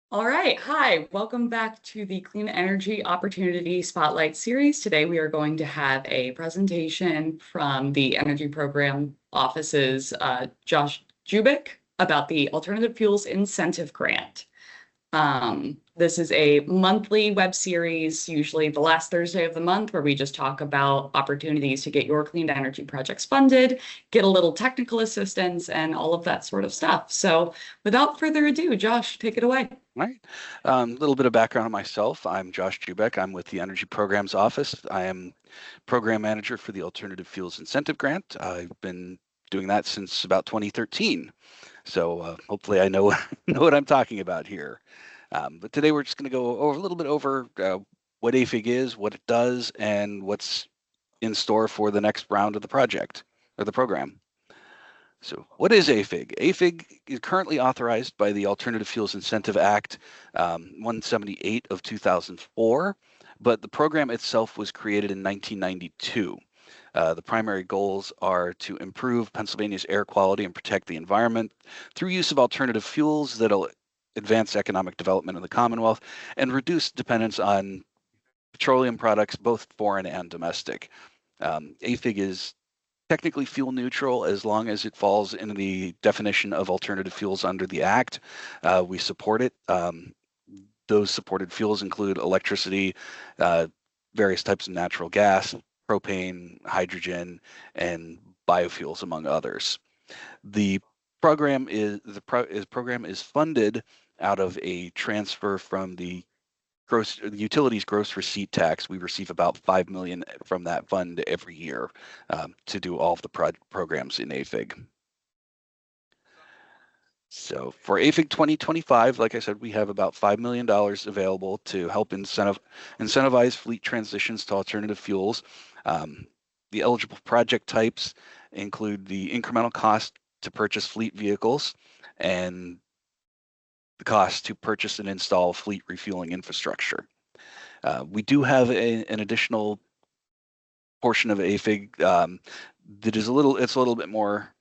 All right. Hi, welcome back to the Clean Energy Opportunity Spotlight Series. Today we are going to have a presentation from the Energy Program Office's Josh Jubick about the Alternative Fuels Incentive Grant. This is a monthly web series, usually the last Thursday of the month, where we just talk about opportunities to get your clean energy projects funded, get a little technical assistance, and all of that sort of stuff. So without further ado, Josh, take it away. All right. A little bit of background on myself. I'm Josh Jubeck. I'm with the Energy Programs Office. I am Program Manager for the Alternative Fuels Incentive Grant. I've been doing that since about 2013. So hopefully I know, know what I'm talking about here. But today we're just going to go over a little bit over what AFIG is, what it does, and what's in store for the next round of the project or the program. So what is AFIG? AFIG is currently authorized by the Alternative Fuels Incentive Act 178 of 2004, but the program itself was created in 1992. The primary goals are to improve Pennsylvania's air quality and protect the environment through use of alternative fuels that'll advance economic development in the Commonwealth and reduce dependence on petroleum products, both foreign and domestic. AFIG is technically fuel neutral as long as it falls in the definition of alternative fuels under the Act. We support it. Those supported fuels include electricity, various types of natural gas, propane, hydrogen, and biofuels, among others. The program is funded out of a transfer from the utilities gross receipt tax. We receive about $5 million from that fund every year to do all of the programs in AFIG. So for AFIG 2025, like I said, we have about $5 million available to help incentivize fleet transitions to alternative fuels. The eligible project types include the incremental cost to purchase fleet vehicles and the cost to purchase and install fleet refueling infrastructure. We do have an additional portion of AFIG that is it's a little bit more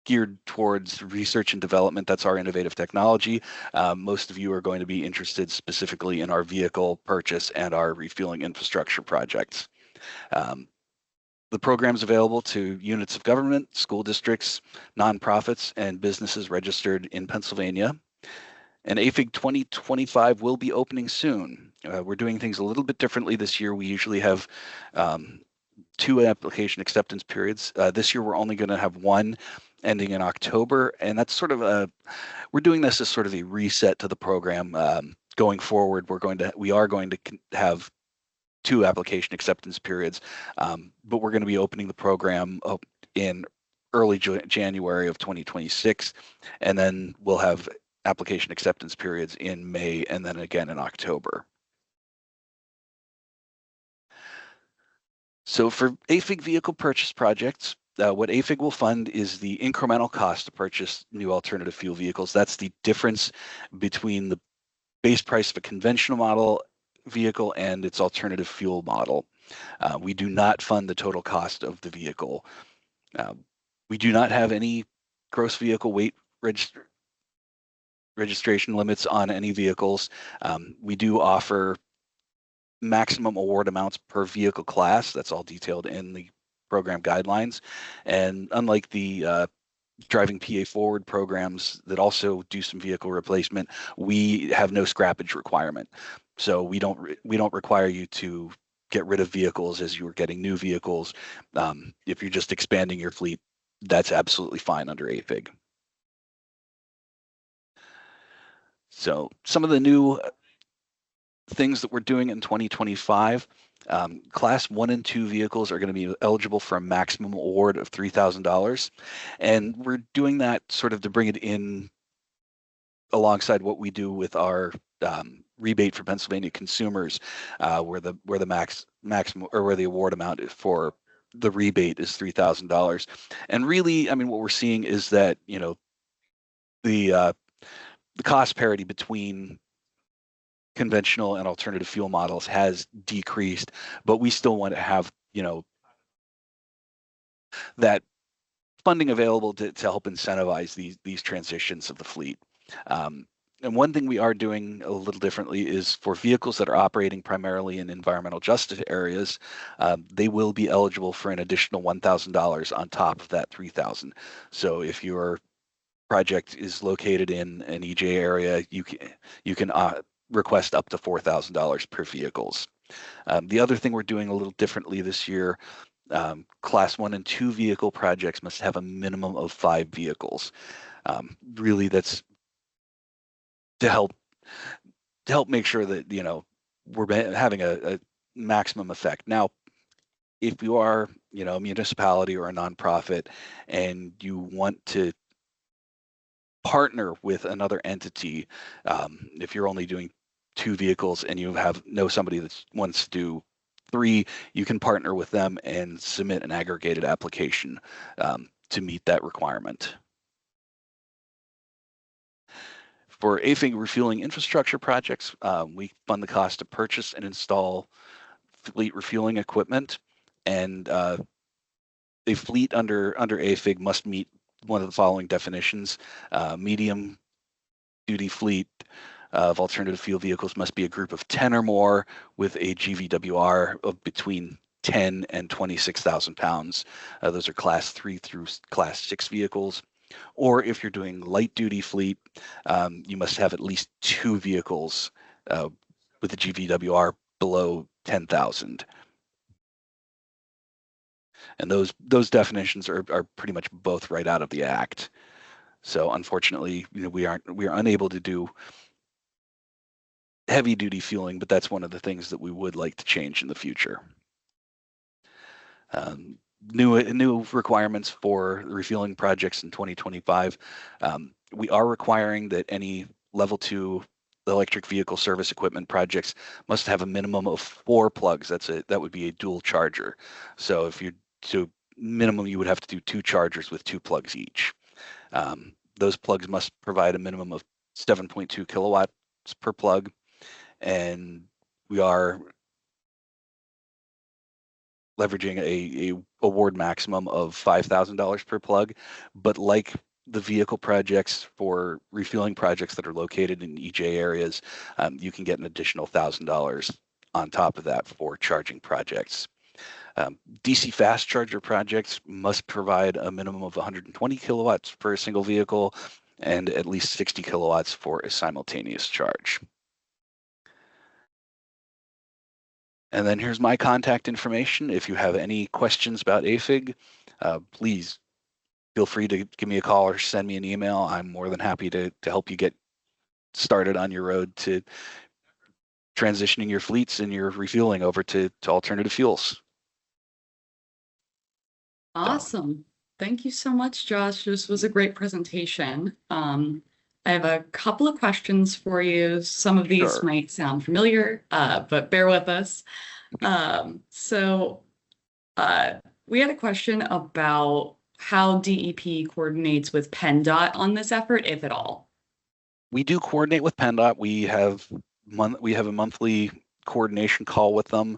geared towards research and development. That's our innovative technology. Most of you are going to be interested specifically in our vehicle purchase and our refueling infrastructure projects. The program is available to units of government, school districts, nonprofits, and businesses registered in Pennsylvania. And AFIG 2025 will be opening soon. We're doing things a little bit differently this year. We usually have 2 application acceptance periods. This year, we're only going to have one ending in October, and that's sort of we're doing this as sort of a reset to the program. Going forward, we are going to have 2 application acceptance periods, but we're going to be opening the program up in early January of 2026, and then we'll have application acceptance periods in May and then again in October. So for AFIG vehicle purchase projects, what AFIG will fund is the incremental cost to purchase new alternative fuel vehicles. That's the difference between the base price of a conventional model vehicle and its alternative fuel model. We do not fund the total cost of the vehicle. We do not have any gross vehicle weight registration limits on any vehicles. We do offer maximum award amounts per vehicle class. That's all detailed in the program guidelines. And unlike the Driving PA Forward programs that also do some vehicle replacement, we have no scrappage requirement. So we don't require you to get rid of vehicles as you are getting new vehicles. If you're just expanding your fleet, that's absolutely fine under AFIG. So some of the new things that we're doing in 2025, class 1 and 2 vehicles are going to be eligible for a maximum award of $3,000. And we're doing that sort of to bring it in alongside what we do with our rebate for Pennsylvania consumers, where the maximum or where the award amount is for the rebate is $3,000. And really, I mean, what we're seeing is that, you know, the cost parity between conventional and alternative fuel models has decreased, but we still want to have, you know, that funding available to help incentivize these transitions of the fleet. And one thing we are doing a little differently is for vehicles that are operating primarily in environmental justice areas, they will be eligible for an additional $1,000 on top of that $3,000. So if your project is located in an EJ area, you can request up to $4,000 per vehicles. The other thing we're doing a little differently this year, class 1 and 2 vehicle projects must have a minimum of 5 vehicles. Really, that's to help make sure that we're having a maximum effect. Now, if you are a municipality or a nonprofit and you want to partner with another entity, if you're only doing 2 vehicles and you know somebody that wants to do 3, you can partner with them and submit an aggregated application to meet that requirement. For AFIG refueling infrastructure projects, we fund the cost to purchase and install fleet refueling equipment, and a fleet under AFIG must meet one of the following definitions. Medium duty fleet of alternative fuel vehicles must be a group of 10 or more with a GVWR of between 10 and 26,000 pounds. Those are class 3 through class 6 vehicles. Or if you're doing light duty fleet, you must have at least 2 vehicles with a GVWR below 10,000. And those definitions are pretty much both right out of the Act. So unfortunately, we are unable to do heavy duty fueling, but that's one of the things that we would like to change in the future. New requirements for refueling projects in 2025. We are requiring that any level 2 electric vehicle service equipment projects must have a minimum of 4 plugs. That would be a dual charger. So minimum, you would have to do 2 chargers with 2 plugs each. Those plugs must provide a minimum of 7.2 kilowatts per plug, and we are leveraging a award maximum of $5,000 per plug. But like the vehicle projects for refueling projects that are located in EJ areas, you can get an additional $1,000 on top of that for charging projects. DC fast charger projects must provide a minimum of 120 kilowatts per single vehicle and at least 60 kilowatts for a simultaneous charge. And then here's my contact information. If you have any questions about AFIG, please feel free to give me a call or send me an email. I'm more than happy to help you get started on your road to transitioning your fleets and your refueling over to alternative fuels. Awesome. Thank you so much, Josh. This was a great presentation. I have a couple of questions for you. Some of these might sound familiar, but bear with us. We had a question about how DEP coordinates with PennDOT on this effort, if at all. We do coordinate with PennDOT. We have a monthly coordination call with them.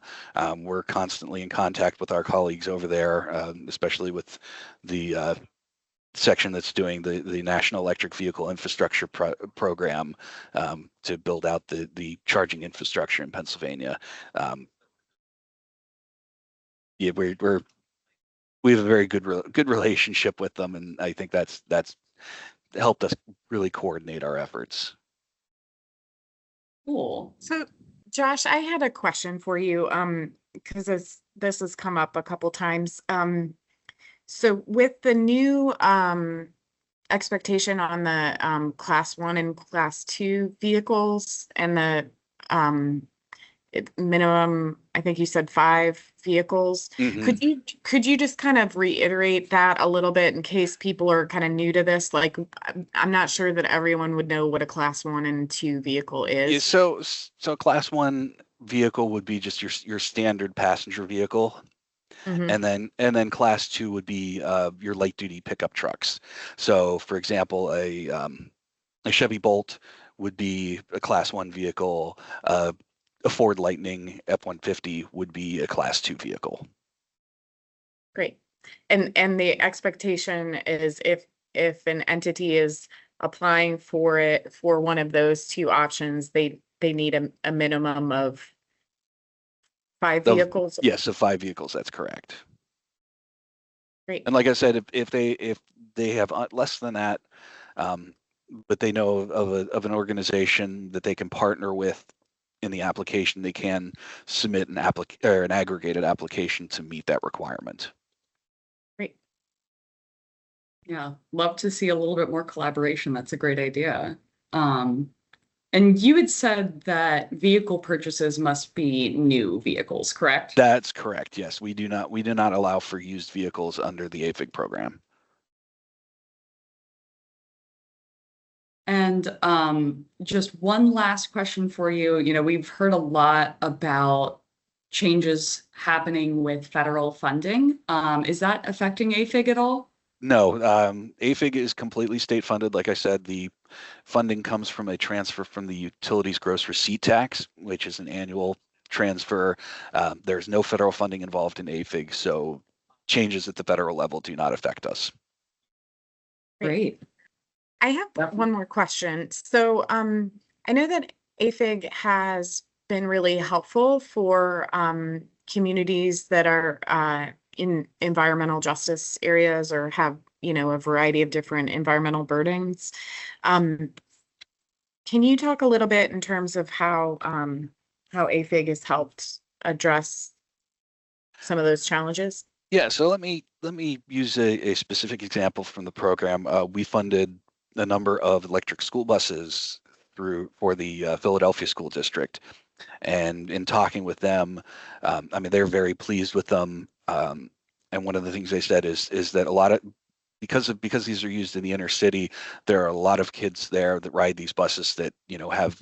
We're constantly in contact with our colleagues over there, especially with the section that's doing the National Electric Vehicle Infrastructure Program to build out the charging infrastructure in Pennsylvania. Yeah, we have a very good relationship with them, and I think that's helped us really coordinate our efforts. Cool. So, Josh, I had a question for you, because this has come up a couple times. So with the new expectation on the class 1 and class 2 vehicles and the minimum, I think you said 5 vehicles. Mm-hmm. Could you just kind of reiterate that a little bit in case people are kind of new to this? Like, I'm not sure that everyone would know what a class 1 and 2 vehicle is. Yeah, so class 1 vehicle would be just your standard passenger vehicle. Mm-hmm. And then class 2 would be your light duty pickup trucks. So for example, a Chevy Bolt would be a class 1 vehicle. A Ford Lightning F-150 would be a class 2 vehicle. Great. And the expectation is if an entity is applying for it for one of those two options, they need a minimum of 5 Of- vehicles. Yes, of 5 vehicles, that's correct. Great. And like I said, if they have less than that, but they know of an organization that they can partner with in the application, they can submit an aggregated application to meet that requirement. Great. Yeah, love to see a little bit more collaboration. That's a great idea. And you had said that vehicle purchases must be new vehicles, correct? That's correct. Yes, we do not allow for used vehicles under the AFIG program. And just one last question for you. You know, we've heard a lot about changes happening with federal funding. Is that affecting AFIG at all? No, AFIG is completely state funded. Like I said, the funding comes from a transfer from the utilities gross receipt tax, which is an annual transfer. There's no federal funding involved in AFIG, so changes at the federal level do not affect us. Great. I have one more question. So I know that AFIG has been really helpful for communities that are in environmental justice areas or have, you know, a variety of different environmental burdens. Can you talk a little bit in terms of how AFIG has helped address some of those challenges? Yeah, so let me use a specific example from the program. We funded a number of electric school buses for the Philadelphia School District, and in talking with them, I mean, they're very pleased with them. And one of the things they said is that a lot of because these are used in the inner city, there are a lot of kids there that ride these buses that, you know, have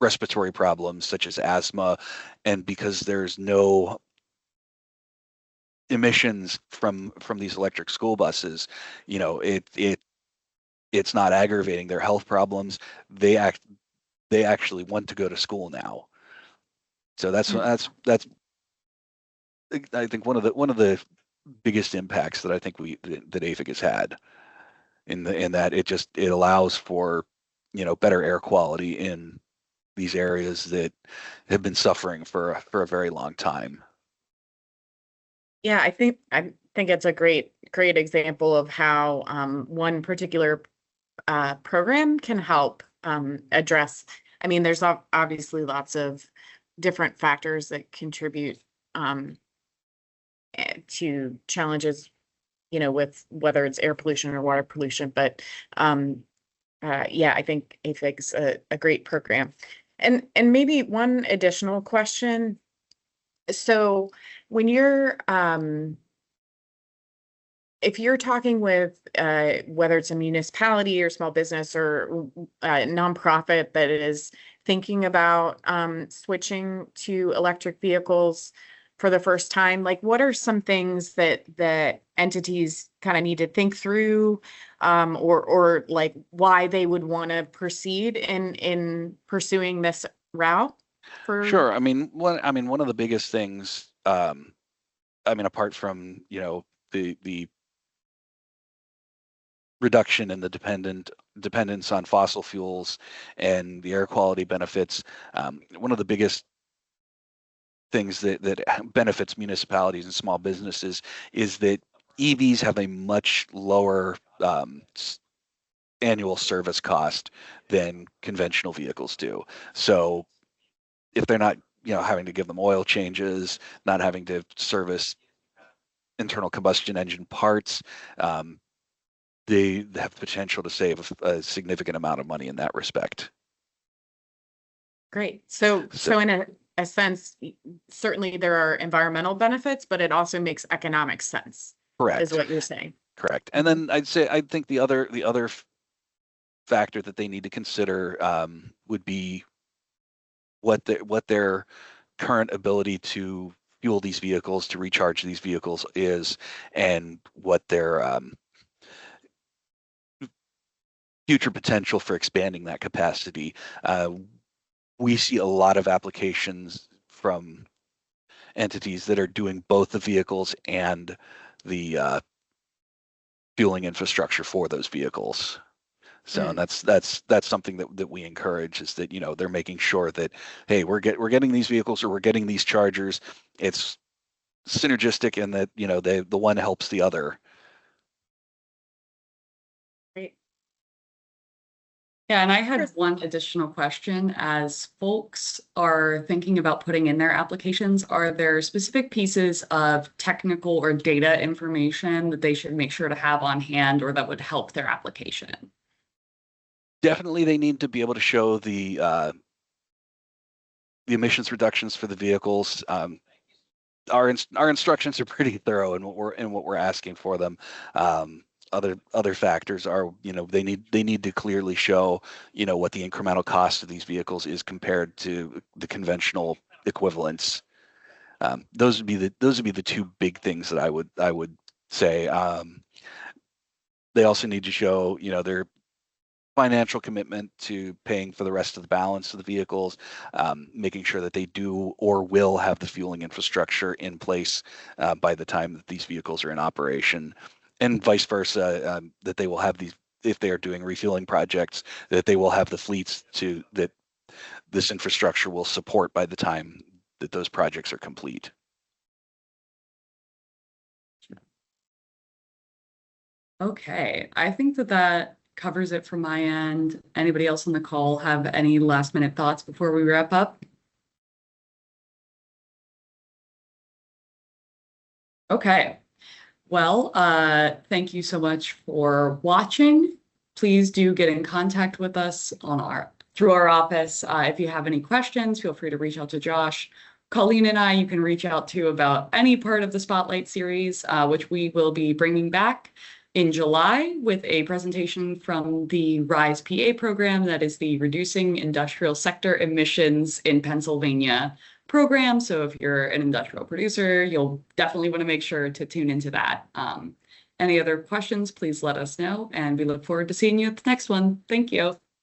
respiratory problems such as asthma, and because there's no emissions from these electric school buses, you know, it's not aggravating their health problems. They actually want to go to school now. So that's I think one of the biggest impacts that I think that AFIG has had in that it allows for, you know, better air quality in these areas that have been suffering for a very long time. Yeah, I think it's a great example of how one particular program can help address. I mean, there's obviously lots of different factors that contribute to challenges, you know, with whether it's air pollution or water pollution. But yeah, I think AFIG's a great program. And maybe one additional question. So when you're if you're talking with whether it's a municipality or small business or a nonprofit that is thinking about switching to electric vehicles for the first time, like what are some things that entities kind of need to think through, or like why they would want to proceed in pursuing this route? Sure. I mean, one of the biggest things, I mean, apart from, you know, the reduction in the dependence on fossil fuels and the air quality benefits, one of the biggest things that benefits municipalities and small businesses is that EVs have a much lower annual service cost than conventional vehicles do. So if they're not, you know, having to give them oil changes, not having to service internal combustion engine parts, they have the potential to save a significant amount of money in that respect. Great. So in a sense, certainly there are environmental benefits, but it also makes economic sense. Correct. Is what you're saying. Correct. And then I think the other factor that they need to consider would be what their current ability to fuel these vehicles, to recharge these vehicles is, and what their future potential for expanding that capacity. We see a lot of applications from entities that are doing both the vehicles and the fueling infrastructure for those vehicles. So and that's something that we encourage, is that, you know, they're making sure that, hey, we're getting these vehicles, or we're getting these chargers. It's synergistic, and that, you know, the one helps the other. Great. Yeah, and I had one additional question. As folks are thinking about putting in their applications, are there specific pieces of technical or data information that they should make sure to have on hand, or that would help their application? Definitely, they need to be able to show the emissions reductions for the vehicles. Our instructions are pretty thorough in what we're asking for them. Other factors are, you know, they need to clearly show, you know, what the incremental cost of these vehicles is compared to the conventional equivalents. Those would be the two big things that I would say. They also need to show, you know, their financial commitment to paying for the rest of the balance of the vehicles, making sure that they do or will have the fueling infrastructure in place by the time that these vehicles are in operation, and vice versa, that they will have these, if they are doing refueling projects, that they will have the fleets that this infrastructure will support by the time that those projects are complete. Okay, I think that covers it from my end. Anybody else on the call have any last minute thoughts before we wrap up? Okay. Well, thank you so much for watching. Please do get in contact with us through our office. If you have any questions, feel free to reach out to Josh. Colleen and I, you can reach out to about any part of the Spotlight series, which we will be bringing back in July with a presentation from the RISE PA program, that is the Reducing Industrial Sector Emissions in Pennsylvania program. So if you're an industrial producer, you'll definitely want to make sure to tune into that. Any other questions, please let us know, and we look forward to seeing you at the next one. Thank you.